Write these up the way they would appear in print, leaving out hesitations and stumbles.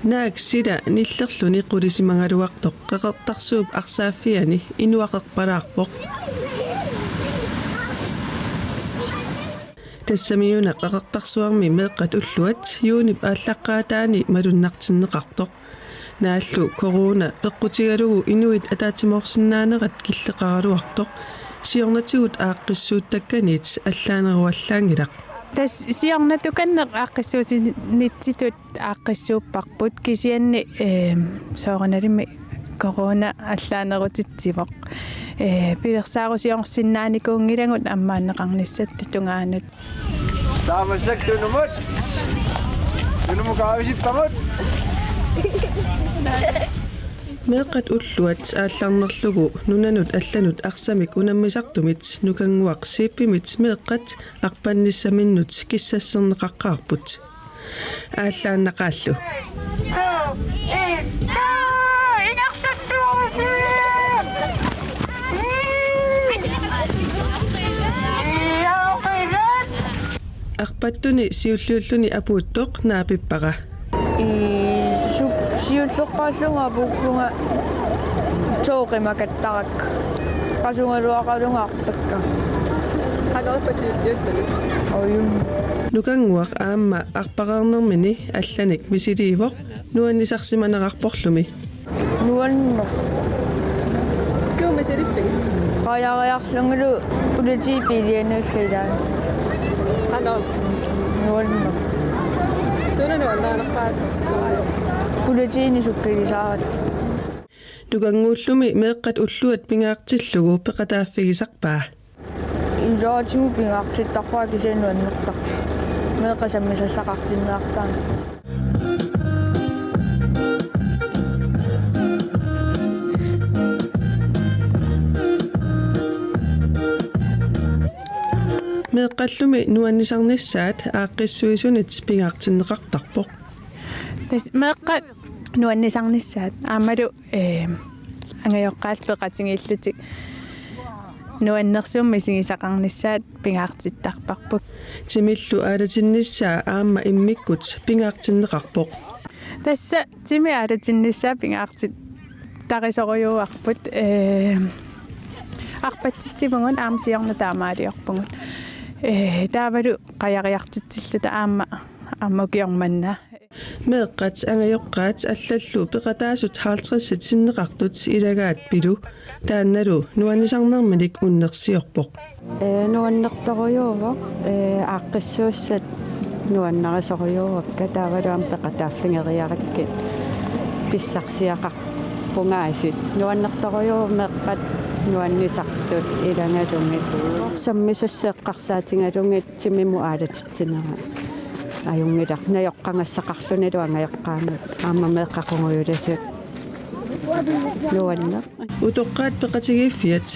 Naak sida nillerluni qulisimangaluartoq qeqertarsuup arsaaffiani inuaqerpalaarpoq тассамиуна qeqertarsuarmi meeqqat ulluat yuunip ааllaqqaataani malunnartinneqartoq naаллу corona peqqutigalugu inuit ataatimoorsinnaanerat killeqaraluartoq siornatigut aaqqissuuttakkaniit allaaneruallaangilaq tas siornatukanneq aaqqissuusinitsitut aaqqissuupparput kisianni sooranalimi corona allaanerutitsivoq pilersaarusiorsinnaanikuungilagut ammaanneqarnissat tungaanut taamassak tunumuk aavisippagut meeqqat ulluat aallarnerlugu nunanut allanut arsamik unammisartumit nukanguaq siippimit meeqqat arpannissaminut kissasserneqaqqaarput ааllaannaqaallu arpattuni siulluulluni apuuttoq naapippaqa siulluqqaallunga puukkunga tooqimakattaraq qasungaluaqalungaartakka qanorpa siulluulluni oyum nukanguaq aamma arpaqarnermini allanik misiliivoq nuannisarsimanerarporlumi nuanno suumisilippigi qayariarlungulu politiipilianullilaa qanor nuanno sunanu annaanaqpaat soayo politiini sukkilisaat nukanguullumi meeqqat ulluat pingaartillugu peqataaffigisarpaa ilaatiu pingaartittarpaa kisanuannertaq meeqasammisassaqartinneartaan meeqqallumi nuannisarnissaat aaqqissuisunit pingaartinneqartarpoq tas meeqqat nuannisarnissaat aamalu angajoqqaalpeqatingillutik nuannersuummi sigisaqarnissaat pingaartittarparput timillu aalatinnissaa aamma immikkut pingaartinneqarpoq tassa timi aalatinnissaa pingaartit tarisorujuarput arpatsittimungun aamsiorna taamaaliorpungun taavalu qajariartitsilluta aammukiormannaa meeqqat angajoqqaat allallu peqataasut 50 sinneqartut ilagaat pilu taannalu nuannisarnerminik unnersiorpoq nuannertorujuuvoq aaqqissuussat nuannarisorujuuvakka taavaluam peqataaffingeriarakkit pissarsiaqarpungaasit nuannertorujuu meeqqat nuannisartut ilangalungit sammisasseeqqarsaatingalungit timimu aalatittinera ajungilaq najoqqangassaqarlunilu angajoqqaanut aamma meeqqaqunguyulasut nuanneq utoqqaat peqatigiiffiat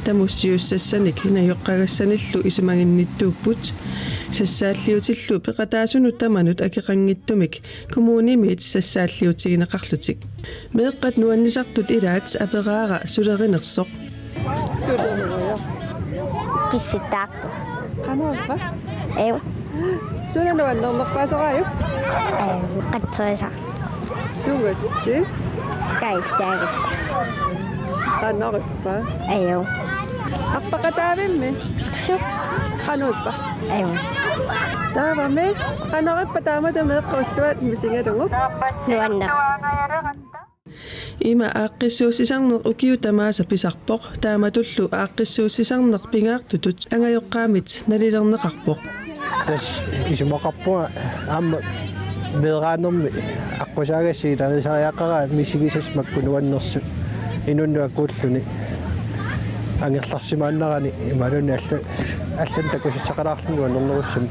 tamussiussassanik najoqqagassanillu isumanginnittuupput sassaalliutillu peqataasunut tamanut akeqangittumik kommunimit sassaalliutigineqarlutik meeqqat nuannisartut ilaat aperaara sulerinersoq suulernerujo Pissittaaqtu. qanorpa Ew. sunanuannernerpaasoqaju Qatsuisa. suugassi Kaissaagit. qanorippa Ew. arpaqataavimmi Su. qanuippa Ew. taavami qanorippa taamata meeqqulluat misingalungu Nuanneq. ima aaqqissuussisarner ukiutamaasa pisarpoq taamatullu aaqqissuussisarner pingaartutut angajoqqaamit nalilerneqarpoq tas isumaqarpunga aamma meeraanermi aqqusaaгассииларисариаққара мисигисасмакку нуаннерсут инуннуаккууллуни ангерларсимааннерани ималуни аллан такусиссақалаарлуни нуаннернеруссами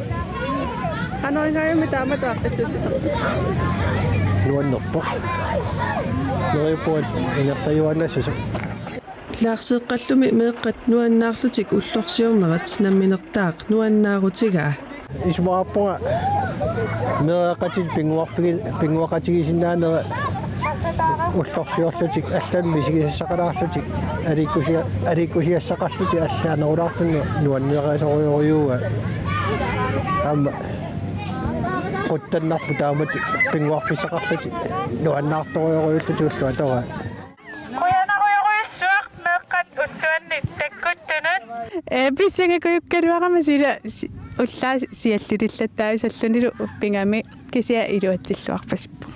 qaнорингаюми таамата aaqqissuussisar нуаннерпоқ нерипуат ингерлаюаннассасу лаарсеэққаллуми меэққат нуаннаарлутик уллорсиорнерат намминертаақ нуаннаарутигаа исумақарпунга мереқатит пингуақатигисиннаанера уллорсиорлутик аллан мисигисассақалаарлутик аликкусиассақарлути аллаанерулаартунга нуаннеқасориориуга аама quttanarpu taamat pinguarfissaqarluti nuannaartoriuruullutuullu atora писсангакуюккалуарама сила уллаа сиаллулиллаттаависаллунилу уппингами кисиа илуатсиллуарпасппу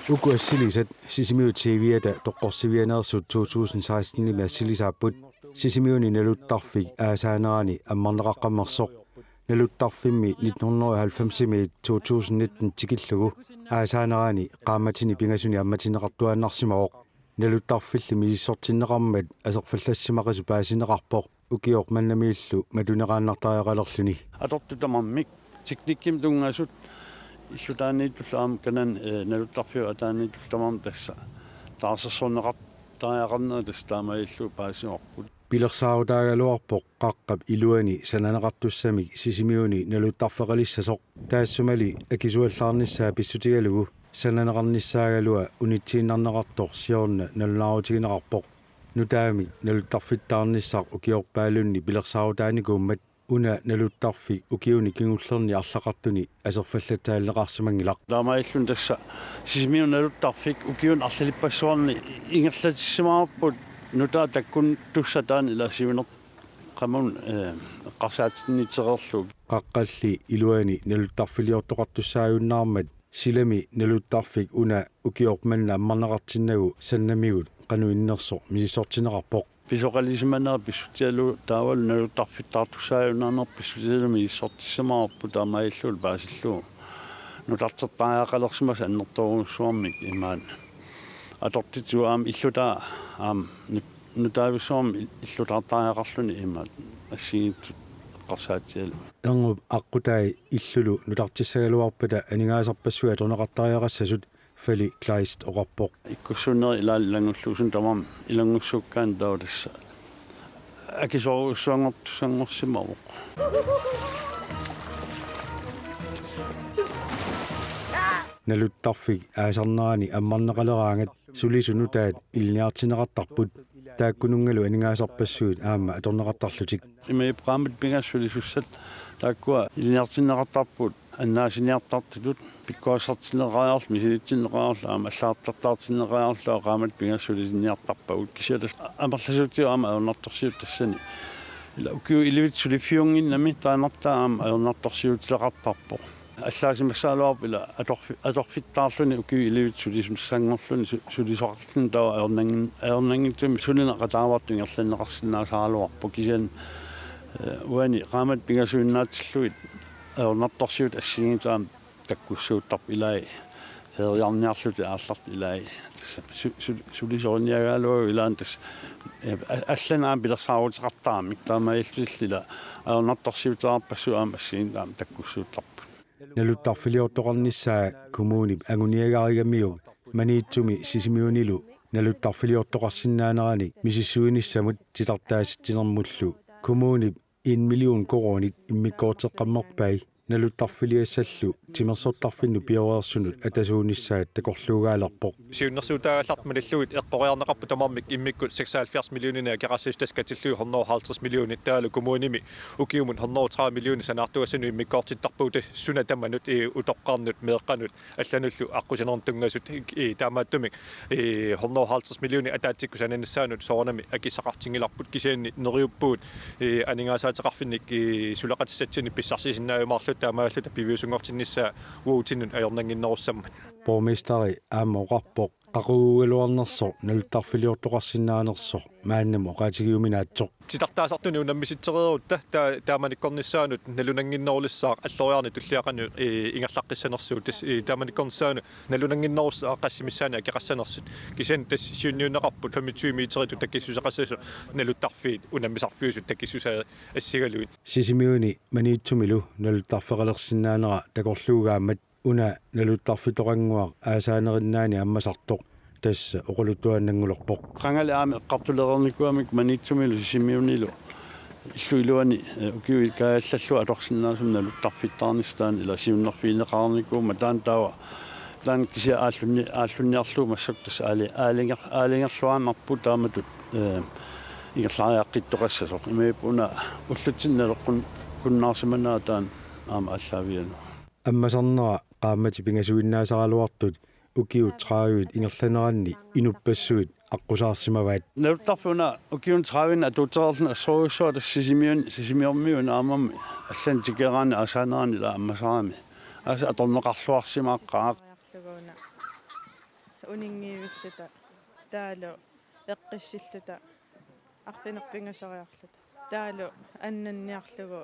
Uku assiliset sisimiut TV-tä toqqorsivianersut 2016 assilisaaput sisimiuni naluttarfik aasaaneraani ammarneqaqqammersoq naluttarfimmi 1990 2019 tikillugu aasaaneraani qaammatini pingasuni ammatineqartuaannarsimaoq naluttarfilli misissortinneqarmat aserfallassimaqisu paasineqarpoq ukior mannamiillu matuneqaannartariaqalerluni atortutamammik tiknikkim tungaasut иллутаанииттуллаам канан налуттарфиу атаанииттултамам тасса таарсерсорнеқартариақарнера тастаамаиллу паасиорпут Pilersaavutaaгаluarpoq qaqqap iluani sananaqartussamik sisimiuni naluttarfeqalissasоq taassumali akisuallaarnissaa pissutigalugu sananaqarnissaagaluа unitsiinnarneqartor siorna nalunaaruutigineqarpoq nutaami naluttarfittaarnissaq ukiorpaalunni pilersaavutaanikuummat una naluttarfik ukiuni kingullerni arlaqartuni aserfallataalleqarsimangilaq таамаиллун тасса сисимиун налуттарфик укиун арлалиппассуарни ингерлатиссимаарпут нутаа таккун туссатаани иласивинер qammun qarsaatinnitsererluk qaqqalli iluani naluttarfiliortoqartussaajunnaarmat silami naluttarfik una ukiormanna ammarneqartinnagu sannamigut qanu innerso misisortineqarpoq pisoqalismanaa pissutialu taawal naluttarfittaartussaajunnaarner pissutialumi issortissamaarpu taamaillul paasillu nutartertaaqalersimas annertoruussuarmik imaan atortituaam illutaa aam nutaavissuarmi illutaartaaqarluni imaat ассигиттут қарсаатиалу ангуп аққутай иллулу нутартиссагалуарпата анигаасарпассуа торнеқартариақассасут фали клайст оқарпоқ иккуссуннери илааллангуллуусун тамам илангуссуккаан таутасса акисоруссуангортусангорсимавоқ налуттарфик аасарнерани аммарнеқалераангат сулисунутаат илниартинеқартарпут тааккунунгалу анигаасарпассуут аама аторнеқартарлутик имаи праамат пингаассулисуссат тааккуа илниартинеқартарпут аннаасиниартартутут пиккуассартинеқариарлу мисилитсинеқариарлу аама аллаартартаартинеқариарлу qaamат пингаассулисинниартарпагут кисиалас амерласуутиу аама аернарторсиут тассани ила укиу иливитсулиффиунгиннами таанартаа аама аернарторсиутилеқартарпо аллаасимассаалуарпила аторфиттаарлуни укиу иливитсулисмассангорлуни сулисоқарлун таа аернангиттуми сулинеқатаавартунгерланнеқарсинаасаалуарпо кисиан уани qaamат пингасуиннаатиллуит аернарторсиут ассигитаам таккуссууттарп илай хериарниарлути аалларт илай сулисорниагаалуа илаан тас алланаам пилерсаарутеқартаамик таамаиллиллила аернарторсиутеарпассуаам ассигитаам таккуссууттарп налуттарфилиортоқарниссаа коммунип агуниагаригаммиуг маниитсуми сисимиунилу налуттарфилиортоқарсинаанерани мисиссуинissамут титартааситтинермуллу коммунип 1 миллион коронит иммиккоотеққаммерпай налуттарфилиассаллу тимерсортарфинну пиориерсунут атасуунissaат такорлуугаалерпоқ сиуннэрсуутаагаллартмалиллугит эққориарнеқарпу тамармик иммиккут 76 миллионина керассистаскатиллуи 150 миллионит таалу коммууними укиумут 130 миллиони санаартуассану иммиккоортиттарпуут суна таманут утоққарнут меэққанут аллануллу аққусинернтунгасут таамааттумик 150 миллиони атаатсикку сананассаанут соорнами акиссақартингиларпут кисианни нериуппуут анигаасаатеқарфинник сулақатиссатсини писсарсисиннааюмаарлу таамааллута пивиусунгортиннissaа уутиннут аёрнангиннеруссаммат Borgmesteri аамоқарпоқ қақугугалуарнерсо налуттарфилиортоқарсинаанерсо мааннаму оқаатигиуминаатсоқ титартаасартуни унаммиситсериерутта тааманиккорнissaанут налунангиннерулиссаақ аллориарни туллиақану ингерлаққиссанерсуут тас тааманиккорнissaanu налунангиннерусаа аққассимиссаани акеқассанерсут кисиан тас сиунниунеқарпут 25 метриту таккиссусақассасу налуттарфиит унаммисарфиусут таккиссусаа ассигалуит сисимиуни маниитсумилу налуттарфеқалерсинаанера такорлуугаамат уна налуттарфиторангуақ аасаанериннаани аммасартоқ тасса оқулуттуаннангулерпоқ qangale aame eqqartulerernikkuamik maniitsumilу сисимиунилу иллуилуани укиуи кааллаллу алорсиннаасумна луттарфиттаарнистаан ила сиуннерфиинеқарникуума таан таава таан кися ааллунниарлуу массактас аалингерлуаамарпу тааматут ингерлаариаққиттоқассасоқ имаипуна уллутсинналеққун куннаарсиманаа таан аама аллаавиану аммасарнера qaamati pingasuinnaasaraluartut ukiut traavit ingerlaneranni inuppassut аққусаарсимаваат налуттарфуна укиун траавина атутерерлна соруссуа сисимиормиун аамамми аллан тикераани асаанаани ла аммасарами аса аторнеқарлуарсимааққаа унингиивиллута таалу эққиссиллута арпинерпингасариарлута таалу аннанниарлугу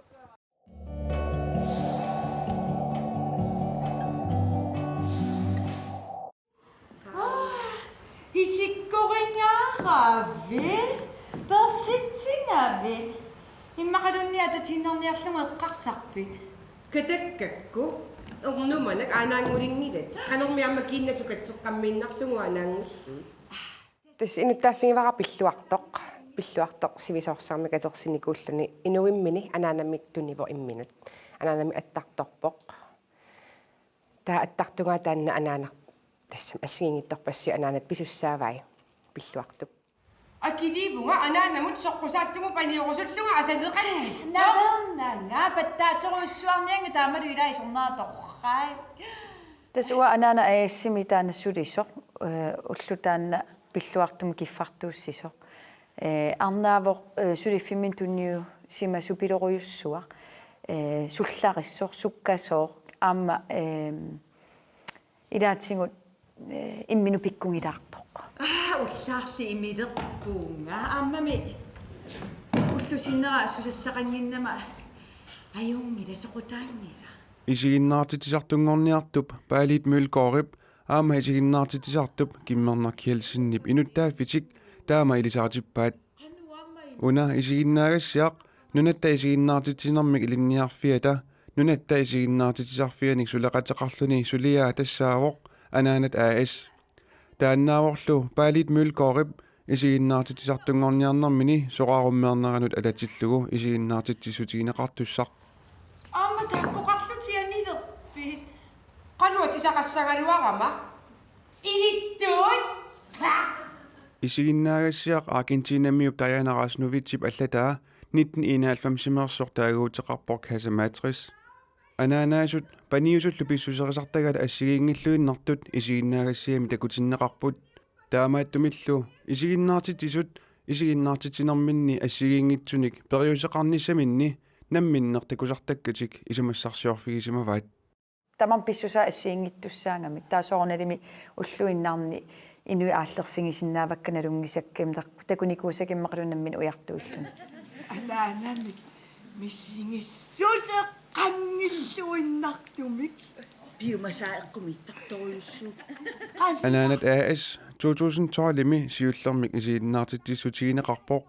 Isikkoringaaraavil persitsingavil immaqalunniata tinnerniarlugu eqqarsarpit katakakku ornumanak aanaangulingilat qanormiarma kiinnasukatseqqammiinnarlugu anaangussu tas inuttaaffingivara pilluartoq sivisoorsaarmi katersinikuulluni inuimmini anaanammittunivo imminut anaanami attartorpoq taa attartungaa taanna anaanar тассам ассигингитторпассу анаанат писуссаавай пиллуартуп акилибунга анаанамут соққусааттугу паниорусуллуга асанеқанни навернага паттаатеруссуарнианга таамалу илаисорнааторхай тасуа анаана аассими таанассулисо уллутаанна пиллуартум киффартууссисо арнаавоқ сулиффимин тунниу сима супилоруйуссуа суллариссор суккасоор аама илаатсигут иммину пиккунгилаартоқ уллаарли имилерпуунга ааммами уллусиннера сусассақангиннама аюнгила соқутаангила исигиннаартитисартунгорниартуп паалит мулкоорип аама исигиннаартитисартуп киммернаркиалсиннип инуттааффитик таама илисаатиппаат уна исигиннаагассиақ нунатта исигиннаартитисинэрмик илинниарфиата нунатта исигиннаартитисарфианик сулеқатеқарлуни сулиаа тассаавоқ анаанат аас тааннааворлу паалит мулкоорип исигиннаартитисартунгорниарнэрмини соқаруммеернеранут алатиллугу исигиннаартитсутигинеқартуссақ аама тааккоқарлутианилерпит qanuatisaqassagaluarama inittuut исигиннаагассиақ аргентинамиуп таянераснувитсип аллатаа 1991 таагуутеқарпор касамаатрис ананаасут паниусуллу писсусерисартагала ассигиингиллуиннартут исигиннаагассиами такутиннеқарпут таамааттумиллу исигиннаартитисут исигиннаартитинэрминни ассигиингитсуник периусеқарниссаминни намминнер такусартаккатик исумассарсиорфигисимаваат тамам писсуса ассиингиттуссаангами таасоорналими уллуиннаарни инуи ааллерфигисиннаавакканалунгисакким такуникуусакиммақалунаммин уяртууллун анаанамик миссингиссуусеққангиллуиннартумик биумасаэққумиттарторуйуссуу анаанат аас 2012-ми сиуллермик исигиннаартитсутигинеқарпоқ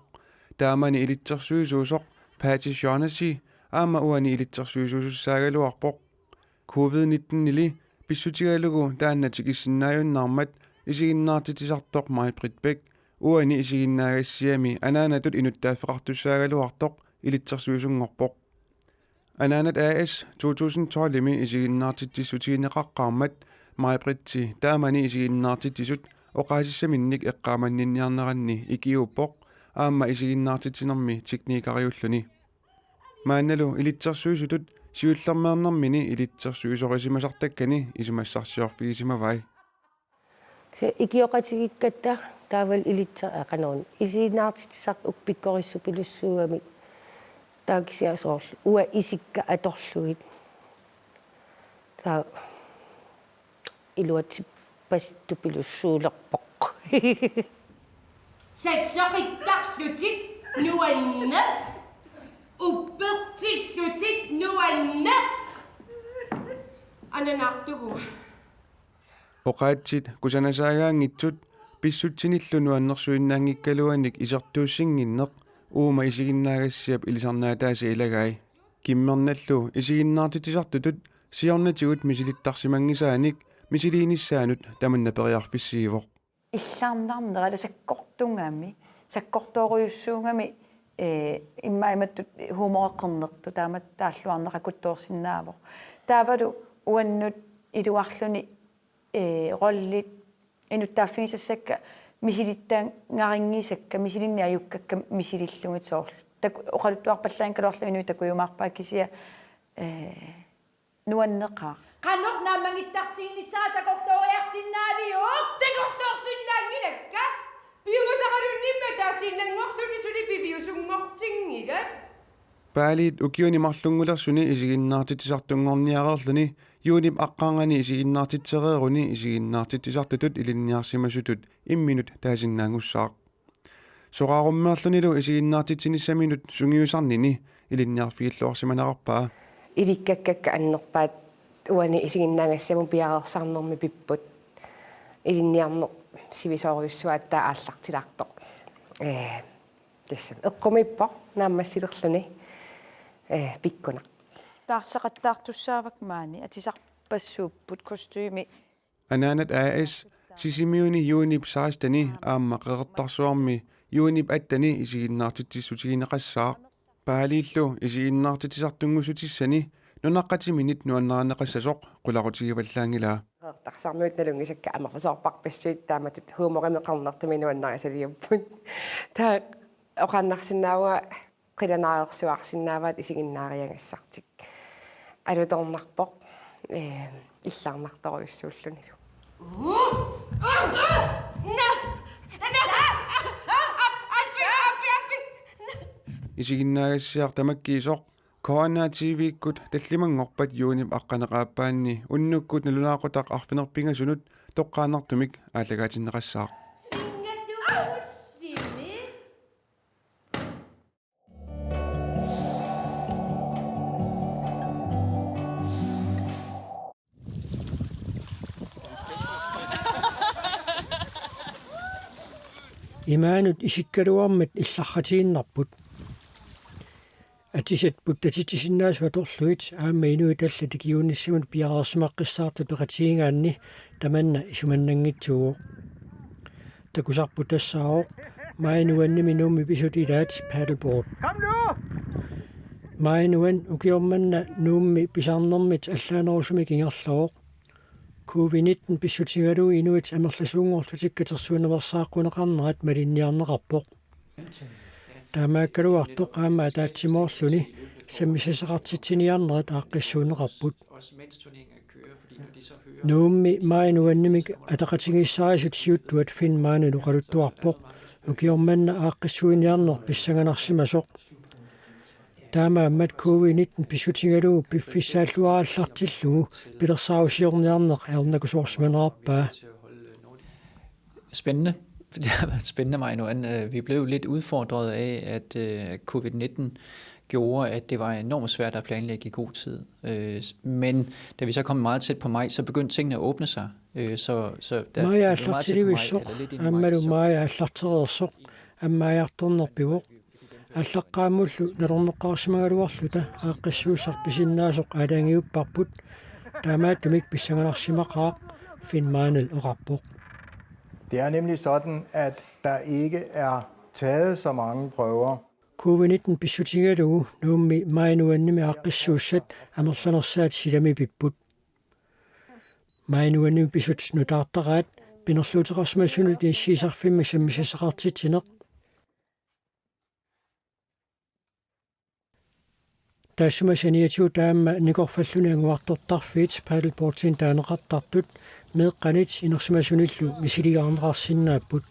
таамани илитсерсуисуусоқ Patty Shaughnessy аама уани илитсерсуисуусаагалуарпоқ COVID-19-нили писсутигалугу тааннатик иссиннааюннаармат исигиннаартитисартоқ Май-Брит Бек уани исигиннаагассиами анаанатут инуттааффеқартуссаагалуартоқ илитсерсуисунгорпоқ анаанат аас 2012-ми исигиннаартитсутигинеқаққармат Май-Бритти таамани исигиннаартитсут оқаасиссаминник эққааманнинниарнеранни икиуппоқ аама исигиннаартитинерми техникариуллуни маанналу илитсерсуисутут сиуллермеернэрмини илитсерсуисорисимасартаккани исумассарсиорфигисимавай икиоқатигиккатта таавал илитсер ақаноон исигиннаартитсарт уппиккориссу пилуссуугами таакисиасоорлу уа исикка аторлугит таа илуатсип пасту пилуссуулерпоқ саллоқиттарлутик нуанна уппертиллутик нуанна ананаартугу оқаатсит кусанасаагаангитсут писсутсиниллуну аннерсуиннаангиккалуаник исертууссингиннеқ уума исигиннаагассиап илисарнаатааси илагай киммерналлу исигиннаартитисартутут сиорнатигут мисилиттарсимангисааник мисилииниссаанут таманна периарфиссиивоқ иллаарнарнера саккортунгаами саккортооруйуссуунгами иммаиматтут хуумоэққернерту таамат тааллуарнера куттуорсиннаавоо таавалу уаннут илуарлуни роллит инуттааффигисассакка мисилиттаан ngaringgisakka мисилинни аюккакка мисилиллугит соорл так оқалуттуарпаллаан калуарлу инуи такуйумаарпааккисия нуаннеқаа Qanor naamangittartiginissaa takortooriarsinnaaliuq takortoorsinnaangilakka piumasaqalunnimma taasinnanngorluni suli piviusungortingilat Paalit ukiuni marlungulersuni isiginnaartitisartungorniareerluni юунip аққаангани isiginnaartitsereeruni isiginnaartitisartutut ilinniarsimasutut imminut taasinnaagussаақ soqaarummeerlunilo isiginnaartitinissaminut sungiusarnini ilinniarfigilluarsimanaqarpaa иликкаккакка аннерпаат уани исигиннаагассаму пиареерсарнерми пиппут илинниарнер сивисоориуссуааттаа ааллартилаарто тассам эққумиппо нааммассилерлүни пиккуна таарсақаттаартуссаавак маани атисарпассууппут костюми анаанат AS сисимиуни юунип саастани аамма қеқертарсуарми юунип аттани isiginnaartitissutiginеқассаақ паалииллу isiginnaartitisartunngusutissani нунаққатиминит нуаннеранеқассасоқ қуларутигиваллаангилаа тарсармиут налунгисакка амерласоорпарпассуит тааматут хуумоқимеқарнертами нуаннарисалиуппут таа оқаннарсинаауа қиланаарерсуарсинааваат исигиннаариангассартик алуторнарпоқ иллаарнарторуйуссууллунилу isiginnaaгассиар тамаккиисоқ Corona TV-кут таллимангорпат юуним аққанеқааппаанни уннуккут налунаақутақ арфинерпинgasунут тоққаанартумик аалагаатиннеқассаақ имаанут исиккалуармат илларратигиннарпут атисат путтатитисиннаасуа торлуит аама инуи талла тикиуниссамут пиареерсимаққиссаарту пеқатигингаанни таманна исуманнангитсуо такусарпу тассаоо маинуанними нуумми писутилаат paddleboard маинуан укиорманна нуумми писаарнэрмит аллаанерусуми кингерлоо COVID-19 писсутигалу инуит амерласуунгорлутиккатерсуунерсааққунеқарнерат малинниарнеқарпоқ таамааккалуартоқ аама таатсимоорлуни саммисасеқартитсиниарнерат ааққиссуунеқарпут нуумми маинуаннимик атақатингиссаарисут сиуттуат фин маанилу қалуттуарпоқ укиорманна ааққиссуиниарнер писсаганарсимасоқ таамааммат COVID-19 писсутигалуу пиффиссааллуараллартиллугу пилерсаусиорниарнеқ ернакусуорсиманераппаа Spændende. Det har været spændende, Maja. Vi blev lidt udfordret af, at covid-19 gjorde, at det var enormt svært at planlægge i god tid. Men da vi så kom meget tæt på maj, så begyndte tingene at åbne sig. Så da vi var meget tæt på maj, eller lidt ind i maj, så... аллаққаамуллу налорнеққарсимагалуарлута ааққиссуусарписиннаасоқ алаангиуппарпут таамааттумик писсаганарсимақаақ финмаанал оқарпоқ. Det er nemlig sådan, at der ikke er taget så mange prøver. COVID-19 pissutigalugu nuummi mainuannimi aqqissuussat amerlanersaat silami pipput. Mainuannimi pisut nutaartaqaat pinerluuteqarsmasunut issiisarfimmi sammisasaqartitsineq. Taassumasaniatu taamma nikorfalluni anguartortarfiit paddleboardsin taaneqartartut meeqqanit inersimasunillu misiligaarnerarsinnaapput.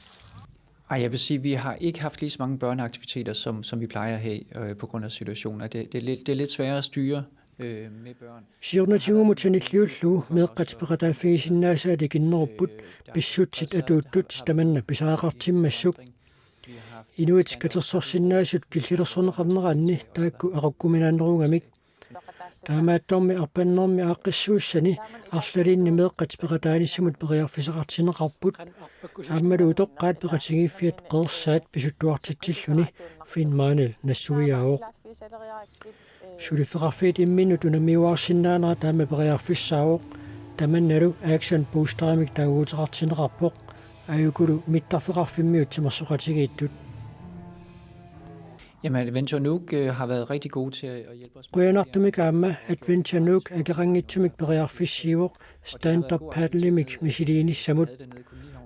Jeg vil sige, at vi har ikke haft lige så mange børneaktiviteter, som vi plejer at have på grund af situationen. Det er lidt sværere at styre med børn. Siornatiumutsanilliullu meeqqatpeqataafigisinnaasa tikinnerupput pissutsit atuuttut tamanna pisaaqartimmassuk. Inuit katersorsinnaasut killilersorneqarneraanni taakku aqukkuminaaneruungamik таамаатторми арпаннэрми ааққиссууссани арлалинни меэққатпеқатааниссамут периарфисеқартинеқарпут ааммалу утоққаат пеқатигииффиат қеерсаат писуттуартитсиллуни финмаанил нассуиаавоқ сулифеқарфиит имминут унамиуарсиннаанера таама периарфиссаавоқ таманналу action boosteramik таагуутеқартинеқарпоқ аюкулу миттарфеқарфиммиут тимерсоқатигииттут. Jamen, Adventure Nuuk har været rigtig gode til at hjælpe os. Quyanartumik aama Adventure Nuuk agerangitsumik periarfissiivor stand-up paddlemik misiliinissamut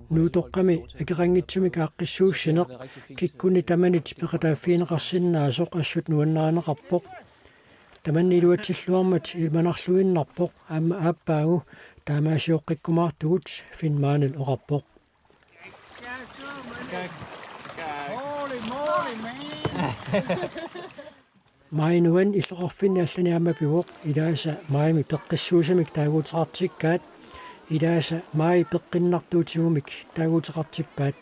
nuutoqqami agerangitsumik aaqqissuussineq kikkuni tamanit peqataafiineqarsinnaasuq assut nuannaaneqarpoq tamanni iluatsilluarmat ilmanarluinnarpoq aama aappaagu taamaasiuqqikkumaartugut finmaanil oqarpoq. Mainuan illoqarfinni allani aamapivoq ilaasa maimi peqqissuusamik taaguuteqartikkaat ilaasa mai peqqinnartuutigumik taaguuteqartippaat